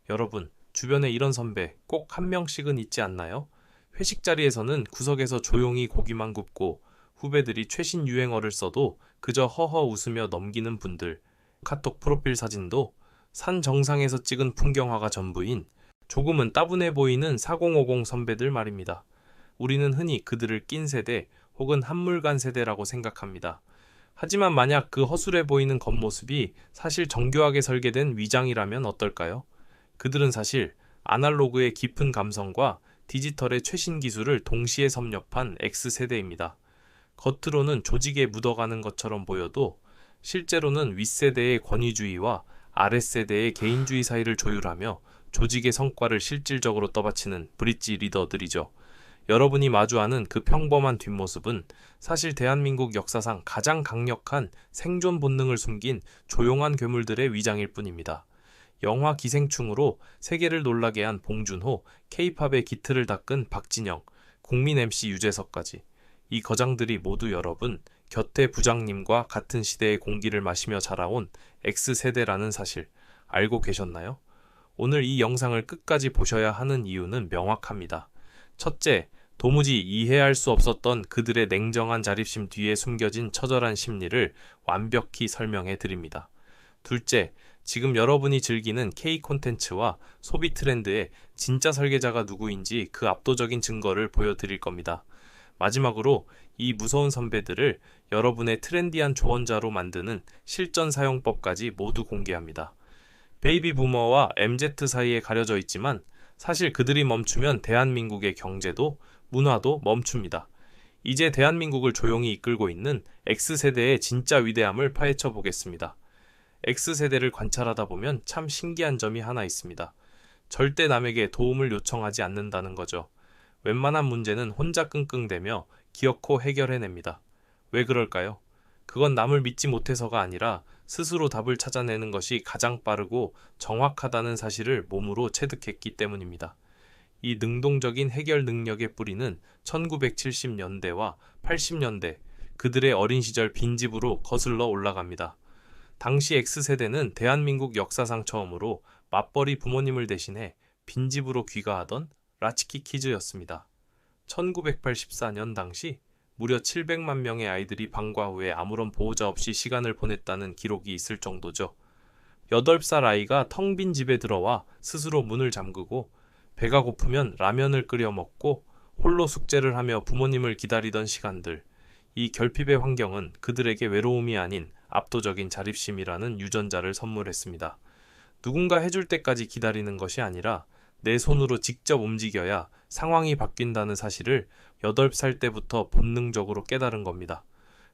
여러분, 주변에 이런 선배 꼭 한 명씩은 있지 않나요? 회식 자리에서는 구석에서 조용히 고기만 굽고 후배들이 최신 유행어를 써도 그저 허허 웃으며 넘기는 분들. 카톡 프로필 사진도 산 정상에서 찍은 풍경화가 전부인 조금은 따분해 보이는 4050 선배들 말입니다. 우리는 흔히 그들을 낀 세대 혹은 한물간 세대라고 생각합니다. 하지만 만약 그 허술해 보이는 겉모습이 사실 정교하게 설계된 위장이라면 어떨까요? 그들은 사실 아날로그의 깊은 감성과 디지털의 최신 기술을 동시에 섭렵한 X세대입니다. 겉으로는 조직에 묻어가는 것처럼 보여도 실제로는 윗세대의 권위주의와 아랫세대의 개인주의 사이를 조율하며 조직의 성과를 실질적으로 떠받치는 브릿지 리더들이죠. 여러분이 마주하는 그 평범한 뒷모습은 사실 대한민국 역사상 가장 강력한 생존 본능을 숨긴 조용한 괴물들의 위장일 뿐입니다. 영화 기생충으로 세계를 놀라게 한 봉준호, K-팝의 기틀을 닦은 박진영, 국민 MC 유재석까지 이 거장들이 모두 여러분 곁에 부장님과 같은 시대의 공기를 마시며 자라온 X세대라는 사실 알고 계셨나요? 오늘 이 영상을 끝까지 보셔야 하는 이유는 명확합니다. 첫째, 도무지 이해할 수 없었던 그들의 냉정한 자립심 뒤에 숨겨진 처절한 심리를 완벽히 설명해 드립니다. 둘째, 지금 여러분이 즐기는 K 콘텐츠와 소비 트렌드의 진짜 설계자가 누구인지 그 압도적인 증거를 보여드릴 겁니다. 마지막으로 이 무서운 선배들을 여러분의 트렌디한 조언자로 만드는 실전 사용법까지 모두 공개합니다. 베이비 부머와 MZ 사이에 가려져 있지만 사실 그들이 멈추면 대한민국의 경제도 문화도 멈춥니다. 이제 대한민국을 조용히 이끌고 있는 X세대의 진짜 위대함을 파헤쳐 보겠습니다. X세대를 관찰하다 보면 참 신기한 점이 하나 있습니다. 절대 남에게 도움을 요청하지 않는다는 거죠. 웬만한 문제는 혼자 끙끙대며 기어코 해결해냅니다. 왜 그럴까요? 그건 남을 믿지 못해서가 아니라 스스로 답을 찾아내는 것이 가장 빠르고 정확하다는 사실을 몸으로 체득했기 때문입니다. 이 능동적인 해결 능력의 뿌리는 1970년대와 80년대 그들의 어린 시절 빈집으로 거슬러 올라갑니다. 당시 X세대는 대한민국 역사상 처음으로 맞벌이 부모님을 대신해 빈집으로 귀가하던 라치키 키즈였습니다. 1984년 당시 무려 700만 명의 아이들이 방과 후에 아무런 보호자 없이 시간을 보냈다는 기록이 있을 정도죠. 8살 아이가 텅 빈 집에 들어와 스스로 문을 잠그고 배가 고프면 라면을 끓여 먹고 홀로 숙제를 하며 부모님을 기다리던 시간들. 이 결핍의 환경은 그들에게 외로움이 아닌 압도적인 자립심이라는 유전자를 선물했습니다. 누군가 해줄 때까지 기다리는 것이 아니라 내 손으로 직접 움직여야 상황이 바뀐다는 사실을 8살 때부터 본능적으로 깨달은 겁니다.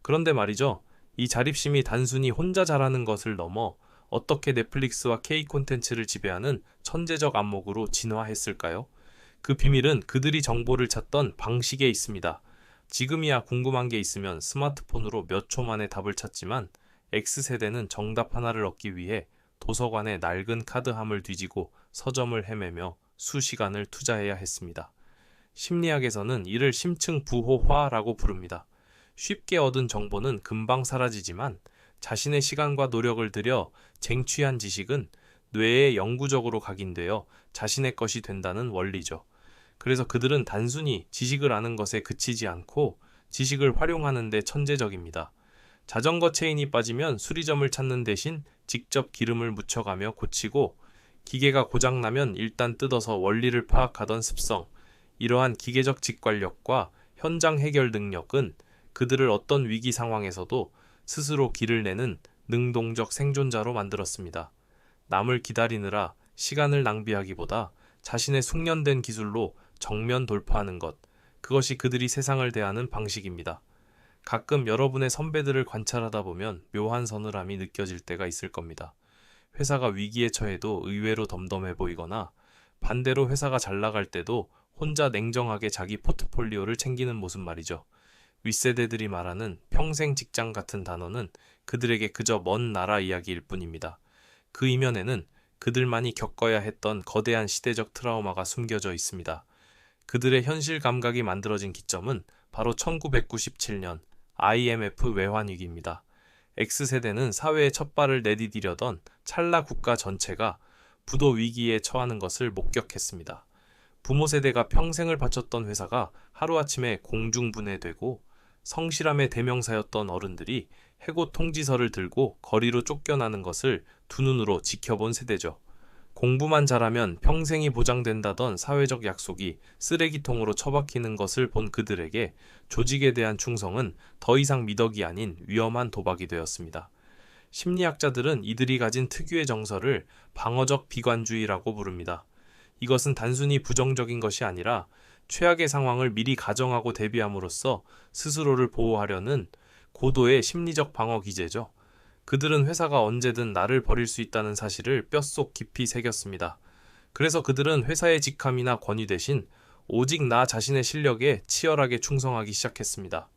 그런데 말이죠. 이 자립심이 단순히 혼자 잘하는 것을 넘어 어떻게 넷플릭스와 K 콘텐츠를 지배하는 천재적 안목으로 진화했을까요? 그 비밀은 그들이 정보를 찾던 방식에 있습니다. 지금이야 궁금한 게 있으면 스마트폰으로 몇 초 만에 답을 찾지만 X세대는 정답 하나를 얻기 위해 도서관의 낡은 카드함을 뒤지고 서점을 헤매며 수시간을 투자해야 했습니다. 심리학에서는 이를 심층 부호화라고 부릅니다. 쉽게 얻은 정보는 금방 사라지지만 자신의 시간과 노력을 들여 쟁취한 지식은 뇌에 영구적으로 각인되어 자신의 것이 된다는 원리죠. 그래서 그들은 단순히 지식을 아는 것에 그치지 않고 지식을 활용하는 데 천재적입니다. 자전거 체인이 빠지면 수리점을 찾는 대신 직접 기름을 묻혀가며 고치고 기계가 고장나면 일단 뜯어서 원리를 파악하던 습성, 이러한 기계적 직관력과 현장 해결 능력은 그들을 어떤 위기 상황에서도 스스로 길을 내는 능동적 생존자로 만들었습니다. 남을 기다리느라 시간을 낭비하기보다 자신의 숙련된 기술로 정면 돌파하는 것, 그것이 그들이 세상을 대하는 방식입니다. 가끔 여러분의 선배들을 관찰하다 보면 묘한 서늘함이 느껴질 때가 있을 겁니다. 회사가 위기에 처해도 의외로 덤덤해 보이거나 반대로 회사가 잘 나갈 때도 혼자 냉정하게 자기 포트폴리오를 챙기는 모습 말이죠. 윗세대들이 말하는 평생 직장 같은 단어는 그들에게 그저 먼 나라 이야기일 뿐입니다. 그 이면에는 그들만이 겪어야 했던 거대한 시대적 트라우마가 숨겨져 있습니다. 그들의 현실 감각이 만들어진 기점은 바로 1997년 IMF 외환위기입니다. X세대는 사회에 첫 발을 내디디려던 찰나 국가 전체가 부도 위기에 처하는 것을 목격했습니다. 부모 세대가 평생을 바쳤던 회사가 하루아침에 공중분해되고 성실함의 대명사였던 어른들이 해고 통지서를 들고 거리로 쫓겨나는 것을 두 눈으로 지켜본 세대죠. 공부만 잘하면 평생이 보장된다던 사회적 약속이 쓰레기통으로 처박히는 것을 본 그들에게 조직에 대한 충성은 더 이상 미덕이 아닌 위험한 도박이 되었습니다. 심리학자들은 이들이 가진 특유의 정서를 방어적 비관주의라고 부릅니다. 이것은 단순히 부정적인 것이 아니라 최악의 상황을 미리 가정하고 대비함으로써 스스로를 보호하려는 고도의 심리적 방어 기제죠. 그들은 회사가 언제든 나를 버릴 수 있다는 사실을 뼛속 깊이 새겼습니다. 그래서 그들은 회사의 직함이나 권위 대신 오직 나 자신의 실력에 치열하게 충성하기 시작했습니다.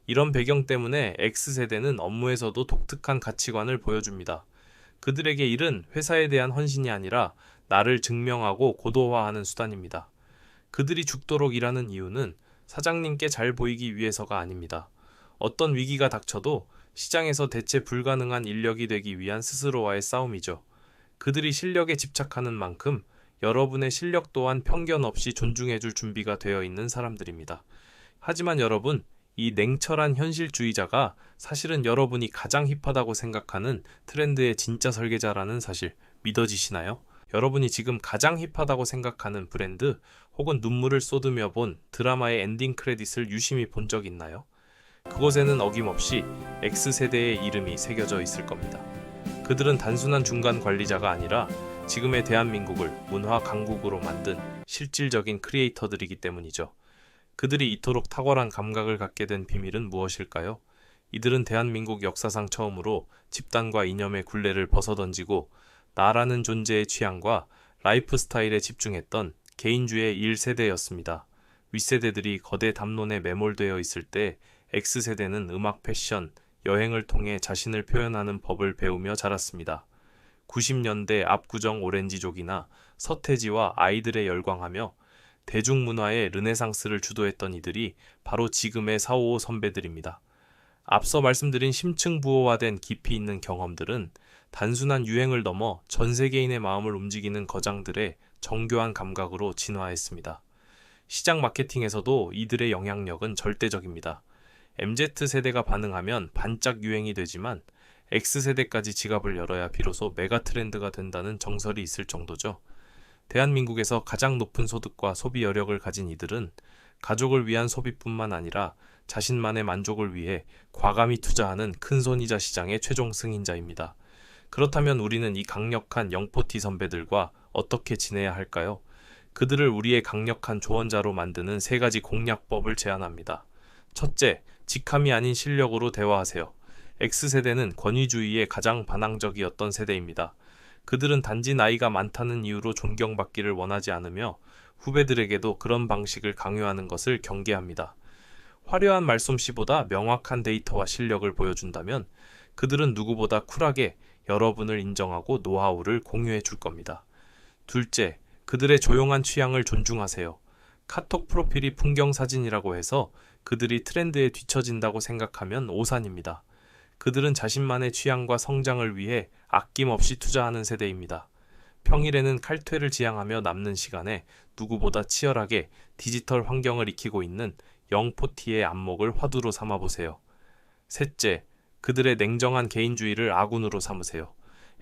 이런 배경 때문에 X세대는 업무에서도 독특한 가치관을 보여줍니다. 그들에게 일은 회사에 대한 헌신이 아니라 나를 증명하고 고도화하는 수단입니다. 그들이 죽도록 일하는 이유는 사장님께 잘 보이기 위해서가 아닙니다. 어떤 위기가 닥쳐도 시장에서 대체 불가능한 인력이 되기 위한 스스로와의 싸움이죠. 그들이 실력에 집착하는 만큼 여러분의 실력 또한 편견 없이 존중해줄 준비가 되어 있는 사람들입니다. 하지만 여러분, 이 냉철한 현실주의자가 사실은 여러분이 가장 힙하다고 생각하는 트렌드의 진짜 설계자라는 사실 믿어지시나요? 여러분이 지금 가장 힙하다고 생각하는 브랜드 혹은 눈물을 쏟으며 본 드라마의 엔딩 크레딧을 유심히 본 적 있나요? 그곳에는 어김없이 X세대의 이름이 새겨져 있을 겁니다. 그들은 단순한 중간 관리자가 아니라 지금의 대한민국을 문화 강국으로 만든 실질적인 크리에이터들이기 때문이죠. 그들이 이토록 탁월한 감각을 갖게 된 비밀은 무엇일까요? 이들은 대한민국 역사상 처음으로 집단과 이념의 굴레를 벗어던지고 나라는 존재의 취향과 라이프 스타일에 집중했던 개인주의 1세대였습니다. 윗세대들이 거대 담론에 매몰되어 있을 때 X세대는 음악, 패션, 여행을 통해 자신을 표현하는 법을 배우며 자랐습니다. 90년대 압구정 오렌지족이나 서태지와 아이들에 열광하며 대중문화의 르네상스를 주도했던 이들이 바로 지금의 455 선배들입니다. 앞서 말씀드린 심층부호화된 깊이 있는 경험들은 단순한 유행을 넘어 전 세계인의 마음을 움직이는 거장들의 정교한 감각으로 진화했습니다. 시장 마케팅에서도 이들의 영향력은 절대적입니다. MZ세대가 반응하면 반짝 유행이 되지만 X세대까지 지갑을 열어야 비로소 메가 트렌드가 된다는 정설이 있을 정도죠. 대한민국에서 가장 높은 소득과 소비 여력을 가진 이들은 가족을 위한 소비뿐만 아니라 자신만의 만족을 위해 과감히 투자하는 큰손이자 시장의 최종 승인자입니다. 그렇다면 우리는 이 강력한 영포티 선배들과 어떻게 지내야 할까요? 그들을 우리의 강력한 조언자로 만드는 3가지 공략법을 제안합니다. 첫째, 직함이 아닌 실력으로 대화하세요. X세대는 권위주의에 가장 반항적이었던 세대입니다. 그들은 단지 나이가 많다는 이유로 존경받기를 원하지 않으며 후배들에게도 그런 방식을 강요하는 것을 경계합니다. 화려한 말솜씨보다 명확한 데이터와 실력을 보여준다면 그들은 누구보다 쿨하게 여러분을 인정하고 노하우를 공유해 줄 겁니다. 둘째, 그들의 조용한 취향을 존중하세요. 카톡 프로필이 풍경사진이라고 해서 그들이 트렌드에 뒤처진다고 생각하면 오산입니다. 그들은 자신만의 취향과 성장을 위해 아낌없이 투자하는 세대입니다. 평일에는 칼퇴를 지향하며 남는 시간에 누구보다 치열하게 디지털 환경을 익히고 있는 영포티의 안목을 화두로 삼아보세요. 셋째, 그들의 냉정한 개인주의를 아군으로 삼으세요.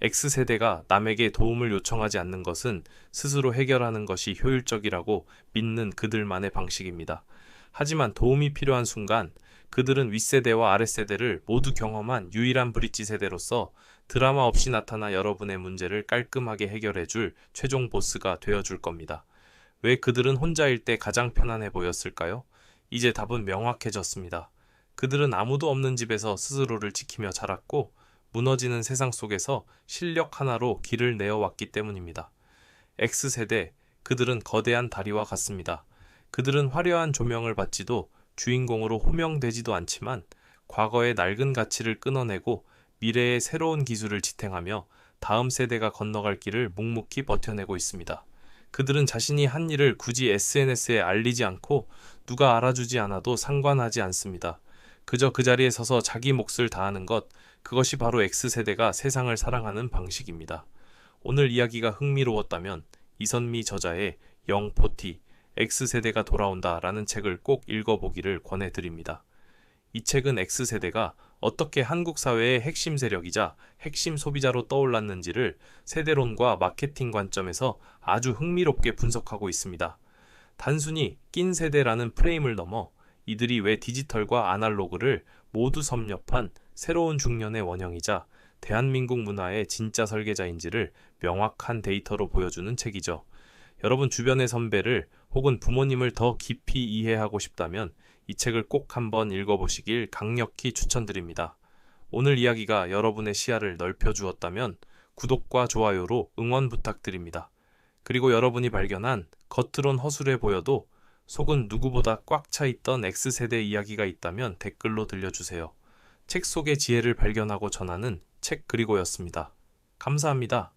X세대가 남에게 도움을 요청하지 않는 것은 스스로 해결하는 것이 효율적이라고 믿는 그들만의 방식입니다. 하지만 도움이 필요한 순간 그들은 윗세대와 아랫세대를 모두 경험한 유일한 브릿지 세대로서 드라마 없이 나타나 여러분의 문제를 깔끔하게 해결해줄 최종 보스가 되어줄 겁니다. 왜 그들은 혼자일 때 가장 편안해 보였을까요? 이제 답은 명확해졌습니다. 그들은 아무도 없는 집에서 스스로를 지키며 자랐고 무너지는 세상 속에서 실력 하나로 길을 내어왔기 때문입니다. X세대, 그들은 거대한 다리와 같습니다. 그들은 화려한 조명을 받지도 주인공으로 호명되지도 않지만 과거의 낡은 가치를 끊어내고 미래의 새로운 기술을 지탱하며 다음 세대가 건너갈 길을 묵묵히 버텨내고 있습니다. 그들은 자신이 한 일을 굳이 SNS에 알리지 않고 누가 알아주지 않아도 상관하지 않습니다. 그저 그 자리에 서서 자기 몫을 다하는 것, 그것이 바로 X세대가 세상을 사랑하는 방식입니다. 오늘 이야기가 흥미로웠다면 이선미 저자의 영포티, X세대가 돌아온다 라는 책을 꼭 읽어보기를 권해드립니다. 이 책은 X세대가 어떻게 한국 사회의 핵심 세력이자 핵심 소비자로 떠올랐는지를 세대론과 마케팅 관점에서 아주 흥미롭게 분석하고 있습니다. 단순히 낀 세대라는 프레임을 넘어 이들이 왜 디지털과 아날로그를 모두 섭렵한 새로운 중년의 원형이자 대한민국 문화의 진짜 설계자인지를 명확한 데이터로 보여주는 책이죠. 여러분 주변의 선배를 혹은 부모님을 더 깊이 이해하고 싶다면 이 책을 꼭 한번 읽어보시길 강력히 추천드립니다. 오늘 이야기가 여러분의 시야를 넓혀주었다면 구독과 좋아요로 응원 부탁드립니다. 그리고 여러분이 발견한 겉으론 허술해 보여도 속은 누구보다 꽉 차 있던 X세대 이야기가 있다면 댓글로 들려주세요. 책 속의 지혜를 발견하고 전하는 책 그리고였습니다. 감사합니다.